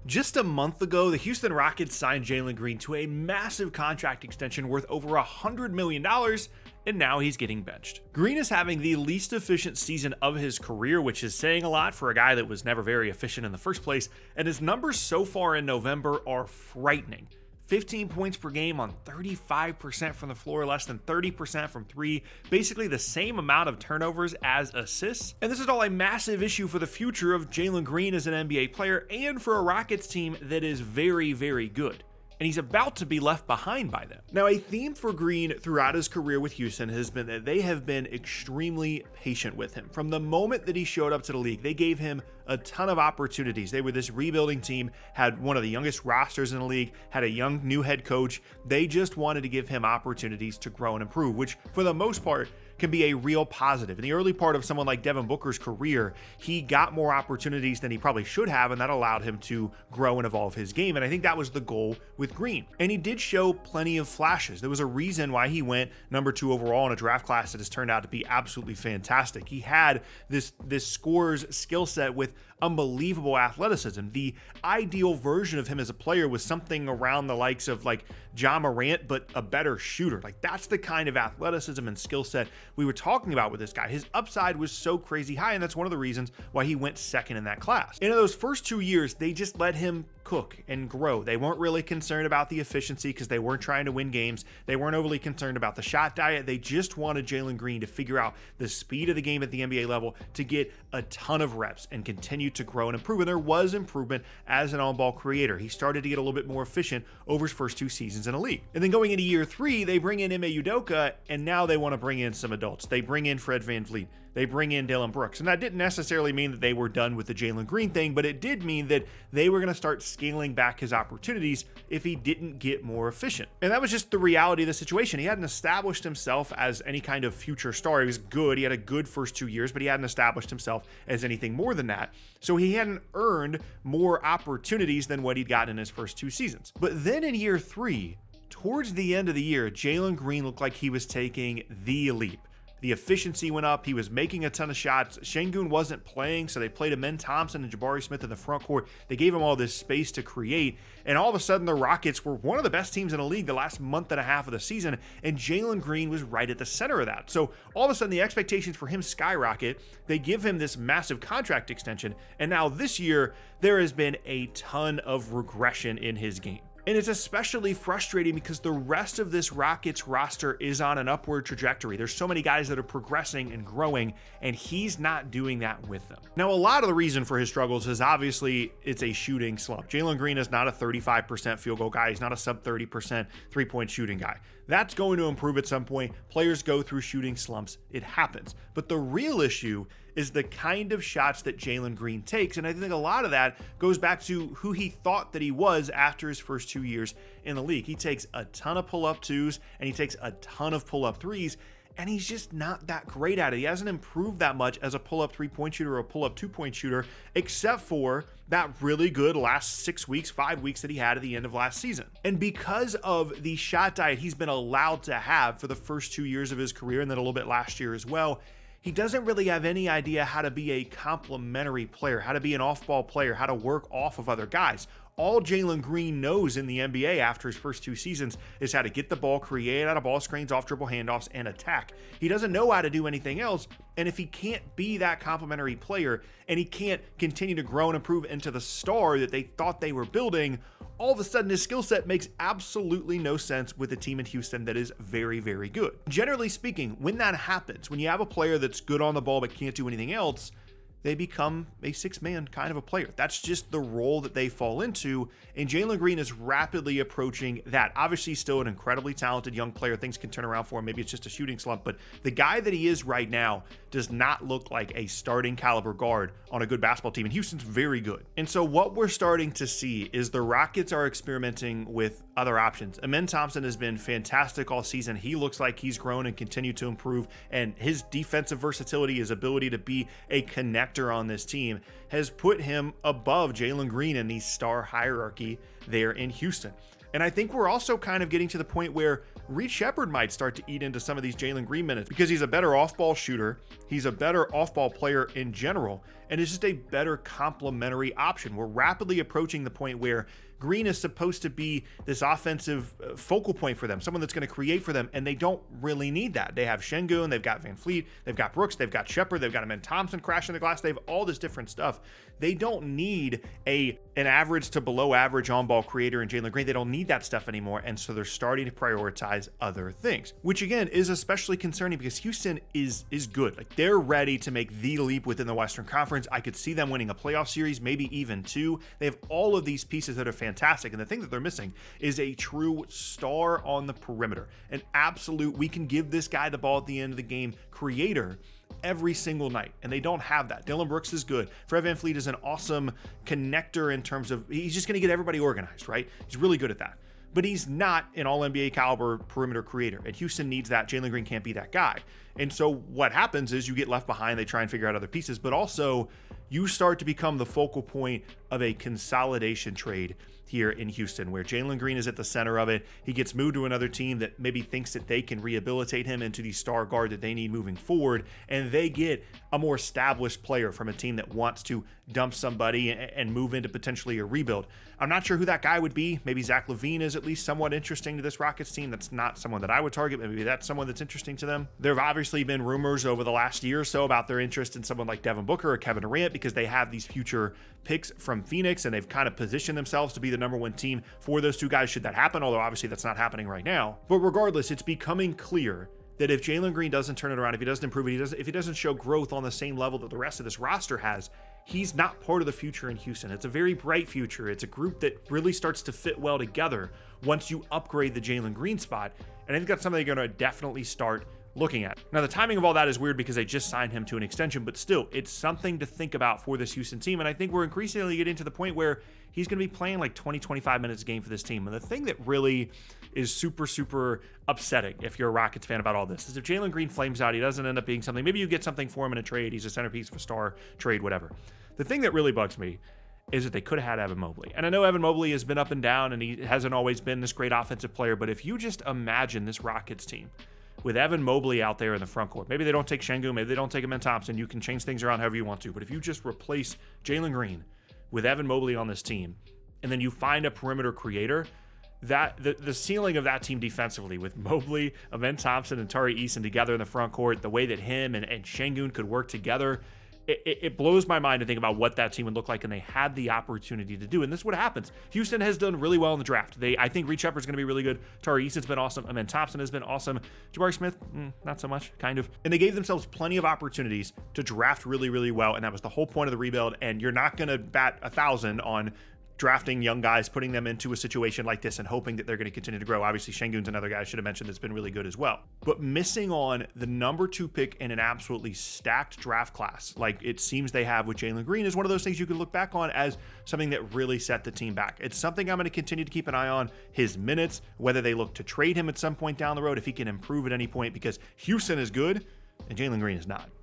Just a month ago, the Houston Rockets signed Jalen Green to a massive contract extension worth over $100 million, and now he's getting benched. Green is having the least efficient season of his career, which is saying a lot for a guy that was never very efficient in the first place, and his numbers so far in November are frightening. 15 points per game on 35% from the floor, less than 30% from three, basically the same amount of turnovers as assists. And this is all a massive issue for the future of Jalen Green as an NBA player and for a Rockets team that is very, very good. And he's about to be left behind by them. Now, a theme for Green throughout his career with Houston has been that they have been extremely patient with him. From the moment that he showed up to the league, they gave him a ton of opportunities. They were this rebuilding team, had one of the youngest rosters in the league, had a young new head coach. They just wanted to give him opportunities to grow and improve, which for the most part can be a real positive. In the early part of someone like Devin Booker's career, he got more opportunities than he probably should have, and that allowed him to grow and evolve his game. And I think that was the goal with Green. And he did show plenty of flashes. There was a reason why he went number 2 overall in a draft class that has turned out to be absolutely fantastic. He had this scorer's skill set with unbelievable athleticism. The ideal version of him as a player was something around the likes of like Ja Morant, but a better shooter. Like that's the kind of athleticism and skill set we were talking about with this guy. His upside was so crazy high, and that's one of the reasons why he went second in that class. And in those first 2 years, they just let him cook and grow. They weren't really concerned about the efficiency because they weren't trying to win games. They weren't overly concerned about the shot diet. They just wanted Jalen Green to figure out the speed of the game at the NBA level to get a ton of reps and continue to grow and improve. And there was improvement as an on-ball creator. He started to get a little bit more efficient over his first 2 seasons in the league. And then going into year 3, they bring in Ime Udoka, and now they want to bring in some adults. They bring in Fred VanVleet. They bring in Dillon Brooks. And that didn't necessarily mean that they were done with the Jalen Green thing, but it did mean that they were going to start scaling back his opportunities if he didn't get more efficient. And that was just the reality of the situation. He hadn't established himself as any kind of future star. He was good. He had a good first 2 years, but he hadn't established himself as anything more than that. So he hadn't earned more opportunities than what he'd gotten in his first 2 seasons. But then in year 3, towards the end of the year, Jalen Green looked like he was taking the leap. The efficiency went up. He was making a ton of shots. Şengün wasn't playing, so they played Amen Thompson and Jabari Smith in the front court. They gave him all this space to create, and all of a sudden the Rockets were one of the best teams in the league the last month and a half of the season, and Jalen Green was right at the center of that. So all of a sudden the expectations for him skyrocket. They give him this massive contract extension, and now this year there has been a ton of regression in his game. And it's especially frustrating because the rest of this Rockets roster is on an upward trajectory. There's so many guys that are progressing and growing, and he's not doing that with them. Now, a lot of the reason for his struggles is obviously it's a shooting slump. Jalen Green is not a 35% field goal guy. He's not a sub 30% three-point shooting guy. That's going to improve at some point. Players go through shooting slumps. It happens. But the real issue is the kind of shots that Jalen Green takes. And I think a lot of that goes back to who he thought that he was after his first 2 years in the league. He takes a ton of pull-up 2s and he takes a ton of pull-up 3s, and he's just not that great at it. He hasn't improved that much as a pull-up 3-point shooter or a pull-up 2-point shooter, except for that really good last 6 weeks, 5 weeks that he had at the end of last season. And because of the shot diet he's been allowed to have for the first 2 years of his career, and then a little bit last year as well, he doesn't really have any idea how to be a complementary player, how to be an off-ball player, how to work off of other guys. All Jalen Green knows in the NBA after his first 2 seasons is how to get the ball, create out of ball screens, off dribble handoffs, and attack. He doesn't know how to do anything else, and if he can't be that complementary player, and he can't continue to grow and improve into the star that they thought they were building, all of a sudden his skill set makes absolutely no sense with a team in Houston that is very, very good. Generally speaking, when that happens, when you have a player that's good on the ball but can't do anything else, they become a 6-man kind of a player. That's just the role that they fall into, and Jalen Green is rapidly approaching that. Obviously, he's still an incredibly talented young player. Things can turn around for him. Maybe it's just a shooting slump, but the guy that he is right now does not look like a starting caliber guard on a good basketball team, and Houston's very good. And so what we're starting to see is the Rockets are experimenting with other options. Amen Thompson has been fantastic all season. He looks like he's grown and continued to improve, and his defensive versatility, his ability to be a connector on this team has put him above Jalen Green in the star hierarchy there in Houston. And I think we're also kind of getting to the point where Reed Sheppard might start to eat into some of these Jalen Green minutes because he's a better off-ball shooter. He's a better off-ball player in general, and it's just a better complementary option. We're rapidly approaching the point where Green is supposed to be this offensive focal point for them, someone that's going to create for them, and they don't really need that. They have Şengün, they've got Van Fleet, they've got Brooks, they've got Sheppard, they've got Amen Thompson crashing the glass, they have all this different stuff. They don't need an average to below average on-ball creator in Jalen Green. They don't need that stuff anymore, and so they're starting to prioritize other things, which again is especially concerning because Houston is good. Like, they're ready to make the leap within the Western Conference. I could see them winning a playoff series, maybe even two. They have all of these pieces that are fantastic, and the thing that they're missing is a true star on the perimeter, an absolute, we can give this guy the ball at the end of the game creator every single night, and they don't have that. Dillon Brooks is good. Fred VanVleet is an awesome connector in terms of, he's just going to get everybody organized, right? He's really good at that. But he's not an all-NBA caliber perimeter creator, and Houston needs that. Jalen Green can't be that guy. And so what happens is you get left behind, they try and figure out other pieces, but also you start to become the focal point of a consolidation trade here in Houston, where Jalen Green is at the center of it. He gets moved to another team that maybe thinks that they can rehabilitate him into the star guard that they need moving forward, and they get a more established player from a team that wants to dump somebody and move into potentially a rebuild. I'm not sure who that guy would be. Maybe Zach LaVine is at least somewhat interesting to this Rockets team. That's not someone that I would target. Maybe that's someone that's interesting to them. There have obviously been rumors over the last year or so about their interest in someone like Devin Booker or Kevin Durant because they have these future picks from Phoenix, and they've kind of positioned themselves to be the number one team for those two guys should that happen, although obviously that's not happening right now. But regardless, it's becoming clear that if Jalen Green doesn't turn it around, if he doesn't improve it, if he doesn't show growth on the same level that the rest of this roster has, he's not part of the future in Houston. It's a very bright future. It's a group that really starts to fit well together once you upgrade the Jalen Green spot. And I think that's something they're going to definitely start looking at. Now, the timing of all that is weird because they just signed him to an extension, but still, it's something to think about for this Houston team. And I think we're increasingly getting to the point where he's going to be playing like 20, 25 minutes a game for this team. And the thing that really is super, super upsetting if you're a Rockets fan about all this is if Jalen Green flames out, he doesn't end up being something. Maybe you get something for him in a trade. He's a centerpiece of a star trade, whatever. The thing that really bugs me is that they could have had Evan Mobley. And I know Evan Mobley has been up and down and he hasn't always been this great offensive player, but if you just imagine this Rockets team with Evan Mobley out there in the front court, maybe they don't take Şengün, maybe they don't take Amen Thompson, you can change things around however you want to, but if you just replace Jalen Green with Evan Mobley on this team, and then you find a perimeter creator, that the ceiling of that team defensively with Mobley, Amen Thompson, and Tari Eason together in the front court, the way that him and Şengün could work together, it blows my mind to think about what that team would look like, and they had the opportunity to do. And this is what happens. Houston has done really well in the draft. I think Reed Sheppard's going to be really good. Tari Eason's been awesome. Amen Thompson has been awesome. Jabari Smith, not so much, kind of. And they gave themselves plenty of opportunities to draft really, really well, and that was the whole point of the rebuild. And you're not going to bat 1,000 on drafting young guys, putting them into a situation like this and hoping that they're going to continue to grow. Obviously, Şengün's another guy I should have mentioned that's been really good as well. But missing on the number 2 pick in an absolutely stacked draft class, like it seems they have with Jalen Green, is one of those things you can look back on as something that really set the team back. It's something I'm going to continue to keep an eye on, his minutes, whether they look to trade him at some point down the road, if he can improve at any point, because Houston is good and Jalen Green is not.